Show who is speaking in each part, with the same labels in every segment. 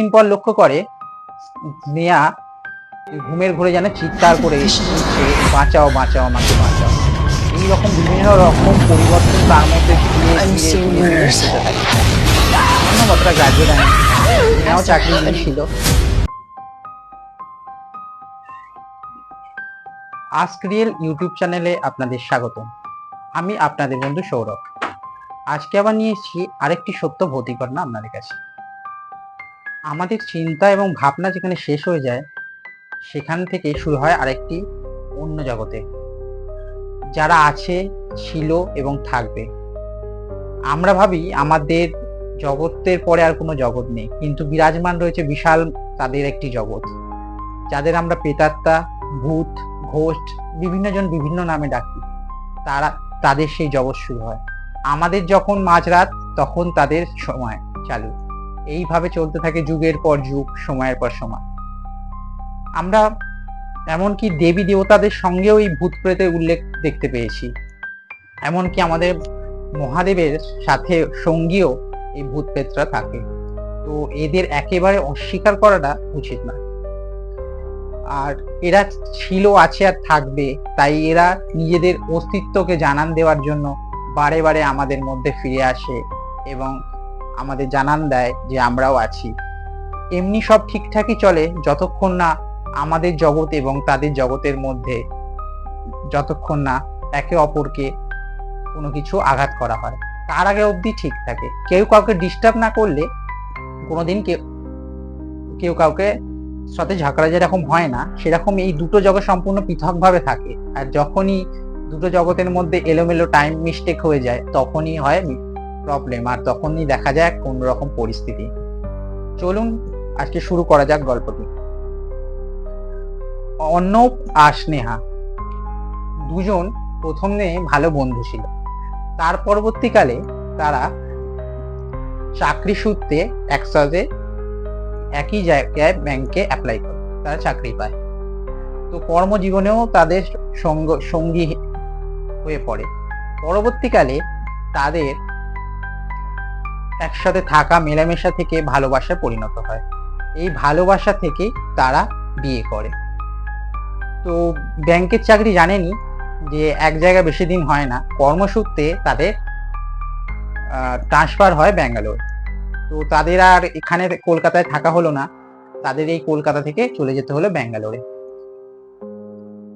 Speaker 1: কিছুদিন পর লক্ষ্য করে স্নেহা ঘুমের ঘোরে যেন চিৎকার করে উঠছে, বাঁচাও বাঁচাও আমাকে বাঁচাও। এইরকম বিভিন্ন রকম পরিবর্তন তার মধ্যে কতটা গ্রাজুয়েট আমি স্নেহাও চাকরিজীবী ছিল। আস্ক রিয়েল ইউটিউব চ্যানেলে আপনাদের স্বাগত। আমি আপনাদের বন্ধু সৌরভ। আজকে আবার নিয়ে এসেছি আরেকটি সত্য ভৌতিক ঘটনা আপনাদের কাছে। আমাদের চিন্তা এবং ভাবনা যেখানে শেষ হয়ে যায়, সেখান থেকে শুরু হয় আরেকটি অন্য জগতে, যারা আছে, ছিল এবং থাকবে। আমরা ভাবি আমাদের জগতের পরে আর কোনো জগৎ নেই, কিন্তু বিরাজমান রয়েছে বিশাল তাদের একটি জগৎ, যাদের আমরা প্রেতাত্মা, ভূত, ঘোস্ট বিভিন্ন জন বিভিন্ন নামে ডাকি। তাদের সেই জগৎ শুরু হয়। আমাদের যখন মাঝরাত, তখন তাদের সময় চালু। এইভাবে চলতে থাকে যুগের পর যুগ, সময়ের পর সময়। আমরা এমনকি দেবী দেবতাদের সঙ্গেও এই ভূত প্রেতের উল্লেখ দেখতে পেয়েছি। এমনকি আমাদের মহাদেবের সাথে সঙ্গীও এই ভূত প্রেতরা থাকে। তো এদের একেবারে অস্বীকার করাটা উচিত না। আর এরা ছিল, আছে আর থাকবে, তাই এরা নিজেদের অস্তিত্বকে জানান দেওয়ার জন্য বারে বারে আমাদের মধ্যে ফিরে আসে এবং আমাদের জানান দেয় যে আমরাও আছি। এমনি সব ঠিকঠাকই চলে যতক্ষণ না আমাদের জগৎ এবং তাদের জগতের মধ্যে যতক্ষণ না একে অপরকে কোনো কিছু আঘাত করা হয়, তার আগে অবধি ঠিক থাকে। কেউ কাউকে ডিস্টার্ব না করলে কোনোদিন কেউ কাউকে সাথে ঝগড়া যেরকম হয় না, সেরকম এই দুটো জগৎ সম্পূর্ণ পৃথকভাবে থাকে। আর যখনই দুটো জগতের মধ্যে এলোমেলো টাইম মিস্টেক হয়ে যায়, তখনই হয় প্রবলেম, আর তখনই দেখা যায় কোন রকম পরিস্থিতি। চলুন আজকে শুরু করা যাক গল্পটি। অর্ণব আর স্নেহা দুজন প্রথমে ভালো বন্ধু ছিল। তার পরবর্তীকালে তারা চাকরি সূত্রে একসাথে একই জায়গায় ব্যাংকে অ্যাপ্লাই করে তারা চাকরি পায়। তো কর্মজীবনেও তাদের সঙ্গী হয়ে পড়ে। পরবর্তীকালে তাদের একসাথে থাকা মেলামেশা থেকে ভালোবাসায় পরিণত হয়। এই ভালোবাসা থেকে তারা বিয়ে করে। তো ব্যাংকের চাকরি জানেনি যে এক জায়গায় বেশি দিন হয় না, কর্মসূত্রে তাদের ট্রান্সফার হয় ব্যাঙ্গালোর। তো তাদের আর এখানে কলকাতায় থাকা হলো না, তাদের এই কলকাতা থেকে চলে যেতে হলো ব্যাঙ্গালোরে।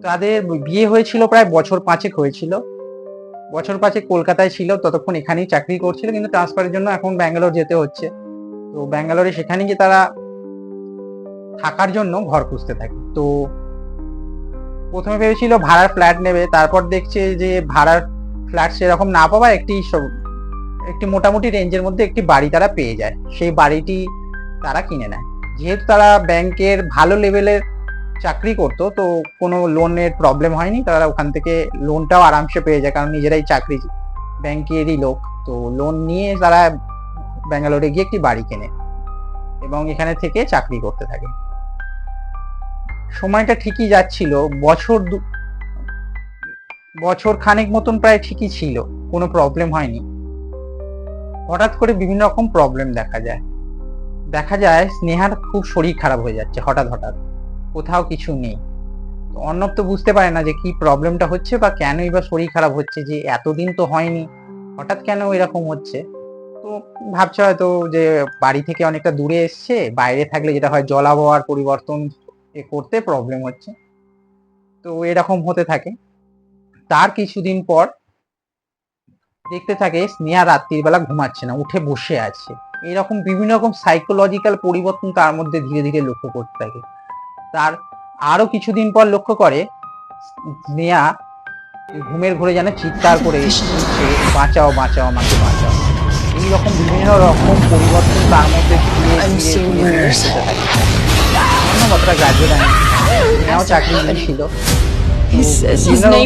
Speaker 1: তাদের বিয়ে হয়েছিল প্রায় বছর 5 হয়েছিল। বছর 5 কলকাতায় ছিল, ততক্ষণ এখানেই চাকরি করছিল, কিন্তু ট্রান্সফারের জন্য এখন ব্যাঙ্গালোর যেতে হচ্ছে। তো ব্যাঙ্গালোরে সেখানে গিয়ে তারা থাকার জন্য ঘর খুঁজতে থাকে। তো প্রথমে ভেবেছিল ভাড়ার ফ্ল্যাট নেবে, তারপর দেখছে যে ভাড়ার ফ্ল্যাট সেরকম না পাওয়া একটি মোটামুটি রেঞ্জের মধ্যে একটি বাড়ি তারা পেয়ে যায়। সেই বাড়িটি তারা কিনে নেয়। যেহেতু তারা ব্যাংকের ভালো লেভেলের চাকরি করতো, তো কোনো লোনের প্রবলেম হয়নি, তারা ওখান থেকে লোনটাও আরামসে পেয়ে যায়, কারণ নিজেরাই চাকরি, ব্যাংকেরই লোক। তো লোন নিয়ে তারা ব্যাঙ্গালোরে গিয়ে একটি বাড়ি কেনে এবং এখানে থেকে চাকরি করতে থাকে। সময়টা ঠিকই যাচ্ছিল, বছর খানেক মতন প্রায় ঠিকই ছিল, কোনো প্রবলেম হয়নি। হঠাৎ করে বিভিন্ন রকম প্রবলেম দেখা যায় স্নেহার খুব শরীর খারাপ হয়ে যাচ্ছে হঠাৎ, কোথাও কিছু নেই। অর্ণব তো বুঝতে পারে না যে কি প্রবলেমটা হচ্ছে বা কেনই বা শরীর খারাপ হচ্ছে, যে এতদিন তো হয়নি, হঠাৎ কেন এরকম হচ্ছে। তো ভাবছে হয়তো যে বাড়ি থেকে অনেকটা দূরে এসছে, বাইরে থাকলে যেটা হয় জল আবহাওয়ার পরিবর্তন করতে প্রবলেম হচ্ছে। তো এরকম হতে থাকে। তার কিছুদিন পর দেখতে থাকে স্নেহা রাত্রির বেলা ঘুমাচ্ছে না, উঠে বসে আছে। এরকম বিভিন্ন রকম সাইকোলজিক্যাল পরিবর্তন তার মধ্যে ধীরে ধীরে লক্ষ্য করতে থাকে। তার আরো কিছুদিন পর লক্ষ্য করে স্নেহা ঘুমের ঘোরে যেন চিৎকার করে উঠছে, বাঁচাও বাঁচাও আমাকে বাঁচাও। এইরকম বিভিন্ন রকম পরিবর্তন তার মধ্যে কতটা গ্রাজুয়েট আমি স্নেহাও চাকরিজীবী ছিল।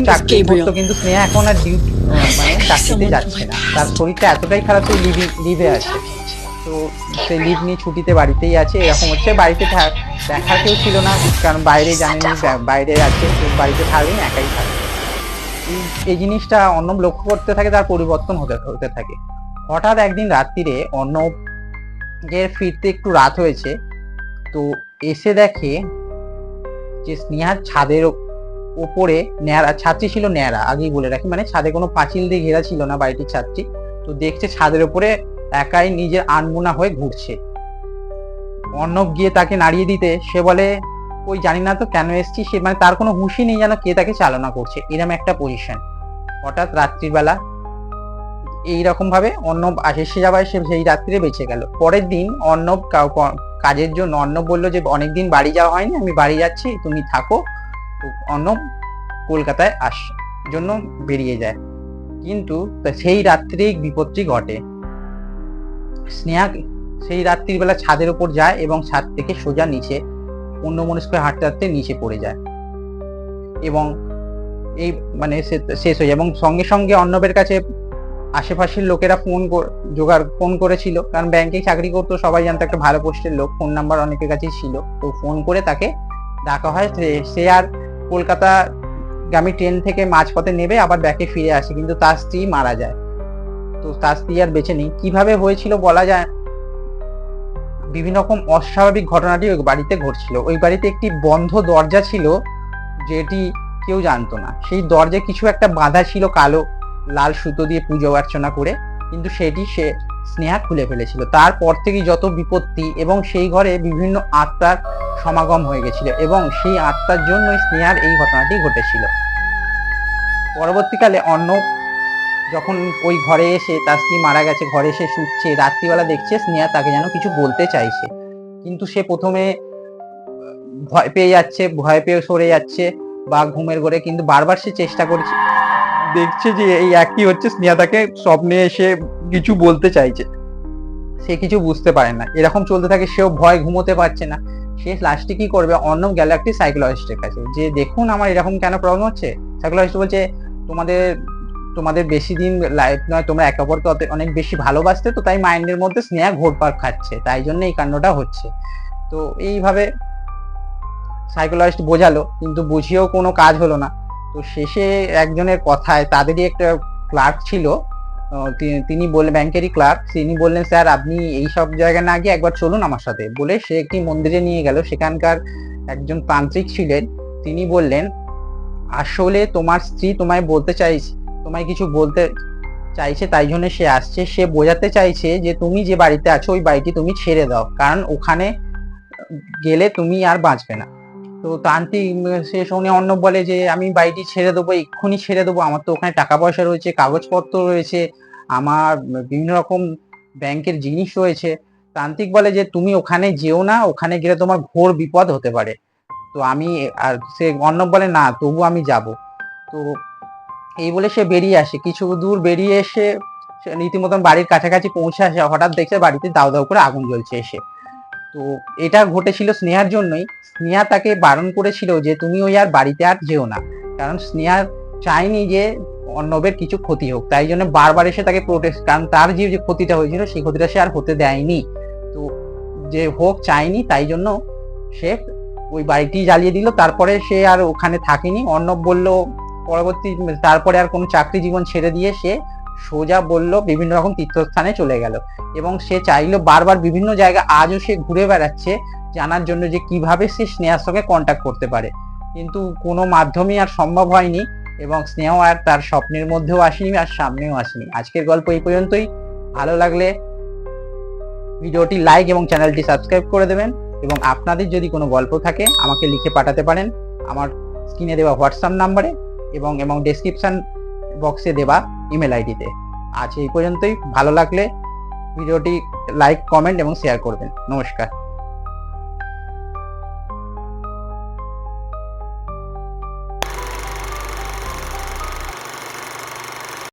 Speaker 1: চাকরি করতো, কিন্তু স্নেহা এখন আর চাকরিতে যাচ্ছে না। তার শরীরটা এতটাই খারাপ, সে লিভে আছে। তো সে লিভ নিয়ে ছুটিতে বাড়িতেই আছে। এরকম হচ্ছে, বাড়িতে দেখার কেউ ছিল না, কারণ বাইরে জানেনি বাইরে আছে, বাড়িতে থাকবেন একাই থাকবে। এই জিনিসটা অর্ণব লক্ষ্য করতে থাকে, তার পরিবর্তন হতে থাকে। হঠাৎ একদিন রাত্রিরে অর্ণবের ফিরতে একটু রাত হয়েছে, তো এসে দেখে যে স্নেহার ছাদের ওপরে ন্যাড়া, ছাদটি ছিল ন্যাড়া, আগেই বলে রাখি, মানে ছাদে কোনো পাঁচিল দিয়ে ঘেরা ছিল না বাড়িটির ছাদটি। তো দেখছে ছাদের ওপরে একাই নিজের আনমনা হয়ে ঘুরছে। অর্ণব গিয়ে তাকে নাড়িয়ে দিতে সে বলে, ওই জানি না তো কেন এসছি, সে মানে তার কোনো হুঁশই নেই যেন কে তাকে চালনা করছে, এরকম একটা পজিশন। হঠাৎ রাত্রিবেলা এইরকম ভাবে অর্ণব এসে যাওয়ায় সে সেই রাত্রিরে বেঁচে গেল। পরের দিন অর্ণব কাজের জন্য, অর্ণব বললো যে অনেকদিন বাড়ি যাওয়া হয়নি, আমি বাড়ি যাচ্ছি, তুমি থাকো। অর্ণব কলকাতায় জন্য বেরিয়ে যায়। কিন্তু সেই রাত্রেই বিপত্তি ঘটে। স্নেহা সেই রাত্রির বেলা ছাদের উপর যায় এবং ছাদ থেকে সোজা নিচে অন্যমনস্ক হাঁটতে হাঁটতে নিচে পড়ে যায় এবং এই মানে শেষ হয়ে যায়। এবং সঙ্গে সঙ্গে অর্ণবের কাছে আশেপাশের লোকেরা ফোন করেছিল, কারণ ব্যাংকে চাকরি করতো, সবাই জানতো একটা ভালো পোস্টের লোক, ফোন নাম্বার অনেকের কাছেই ছিল। তো ফোন করে তাকে ডাকা হয়। সে আর কলকাতা গামী ট্রেন থেকে মাঝপথে নেবে আবার ব্যাকে ফিরে আসে, কিন্তু তার স্ত্রী মারা যায়। তো তার স্ত্রী আর বেঁচে নেই। কিভাবে হয়েছিল বলা যায়, বিভিন্ন রকম অস্বাভাবিক ঘটনাটি ওই বাড়িতে ঘটছিল। ওই বাড়িতে একটি বন্ধ দরজা ছিল যেটি কেউ জানতো না। সেই দরজায় কিছু একটা বাঁধা ছিল কালো লাল সুতো দিয়ে পুজো অর্চনা করে, কিন্তু সেটি সে স্নেহা খুলে ফেলেছিল। তারপর থেকেই যত বিপত্তি, এবং সেই ঘরে বিভিন্ন আত্মার সমাগম হয়ে গেছিল এবং সেই আত্মার জন্যই স্নেহার এই ঘটনাটি ঘটেছিল। পরবর্তীকালে অর্ণব যখন ওই ঘরে এসে, তার স্ত্রী মারা গেছে, ঘরে এসে শুচ্ছে, রাত্রিবেলা দেখছে স্নেহা তাকে যেন কিছু বলতে চাইছে, কিন্তু সে প্রথমে ভয় পেয়ে সরে যাচ্ছে বা ঘুমের ঘরে, কিন্তু বারবার সে চেষ্টা করছে, দেখছে যে এই একই হচ্ছে, স্নেহা তাকে স্বপ্নে এসে কিছু বলতে চাইছে, সে কিছু বুঝতে পারে না। এরকম চলতে থাকে, সেও ভয় ঘুমোতে পারছে না। সে লাস্টে কি করবে, অর্ণব গেল একটি সাইকোলজিস্টের কাছে, যে দেখুন আমার এরকম কেন প্রবলেম হচ্ছে। সাইকোলজিস্ট বলছে, তোমাদের বেশি দিন লাইফ নয়, তোমরা একে অপরকে অনেক বেশি ভালোবাসতে, তো তাই মাইন্ডের মধ্যে স্নেহা ঘোরপাক খাচ্ছে, তাই জন্য এই কাণ্ডটা হচ্ছে। তো এইভাবে সাইকোলজিস্ট বোঝালো, কিন্তু বুঝিয়েও কোনো কাজ হলো না। তো শেষে একজনের কথায়, তাদেরই একটা ক্লার্ক ছিল, তিনি বলে, ব্যাংকেরই ক্লার্ক, তিনি বললেন, স্যার আপনি এই সব জায়গায় না গিয়ে একবার চলুন আমার সাথে, বলে সে একটি মন্দিরে নিয়ে গেল। সেখানকার একজন তান্ত্রিক ছিলেন, তিনি বললেন, আসলে তোমার স্ত্রী তোমায় কিছু বলতে চাইছে, তাই জন্য সে আসছে। সে বোঝাতে চাইছে যে তুমি যে বাড়িতে আছো ওই বাড়িটি তুমি ছেড়ে দাও, কারণ ওখানে গেলে তুমি আর বাঁচবে না। তো তান্ত্রিক সে শুনে অর্ণব বলে যে আমি বাড়িটি ছেড়ে দেবো, এক্ষুনি ছেড়ে দেবো, আমার তো ওখানে টাকা পয়সা রয়েছে, কাগজপত্র রয়েছে, আমার বিভিন্ন রকম ব্যাংকের জিনিস রয়েছে। তান্ত্রিক বলে যে তুমি ওখানে যেও না, ওখানে গেলে তোমার ঘোর বিপদ হতে পারে। তো আর সে অর্ণব বলে, না তবু আমি যাব। তো এই বলে সে বেরিয়ে আসে। কিছু দূর বেরিয়ে এসে রীতিমতন বাড়ির কাছাকাছি পৌঁছে আসে, হঠাৎ দেখছে বাড়িতে দাউ দাউ করে আগুন জ্বলছে এসে। তো এটা ঘটেছিল স্নেহার জন্যই। স্নেহা তাকে বারণ করেছিল যে তুমি ওই আর বাড়িতে আর যেও না, কারণ স্নেহা চায়নি যে অর্ণবের কিছু ক্ষতি হোক, তাই জন্য বারবার এসে তাকে প্রোটেক্ট, কারণ তার যে ক্ষতিটা হয়েছিল সেই ক্ষতিটা সে আর হতে দেয়নি, তো যে হোক চায়নি, তাই জন্য সে ওই বাড়িটি জ্বালিয়ে দিল। তারপরে সে আর ওখানে থাকেনি। অর্ণব বলল তারপরে আর কোনো চাকরি জীবন ছেড়ে দিয়ে সে সোজা বলল বিভিন্ন রকম তীর্থস্থানে চলে গেল, এবং সে চাইলো বারবার বিভিন্ন জায়গা, আজও সে ঘুরে বেড়াচ্ছে জানার জন্য যে কিভাবে সে স্নেহার সঙ্গে কন্ট্যাক্ট করতে পারে, কিন্তু কোনো মাধ্যমে আর সম্ভব হয়নি, এবং স্নেহ আর তার স্বপ্নের মধ্যেও আসেনি আর সামনেও আসেনি। আজকের গল্প এই পর্যন্তই। ভালো লাগলে ভিডিওটি লাইক এবং চ্যানেলটি সাবস্ক্রাইব করে দেবেন, এবং আপনাদের যদি কোনো গল্প থাকে আমাকে লিখে পাঠাতে পারেন আমার স্ক্রিনে দেওয়া হোয়াটসঅ্যাপ নাম্বারে এবং ডেসক্রিপশন বক্সে দেওয়া ইমেল আইডিতে। আজ এই পর্যন্তই। ভালো লাগলে ভিডিওটি লাইক, কমেন্ট এবং শেয়ার করবেন। নমস্কার।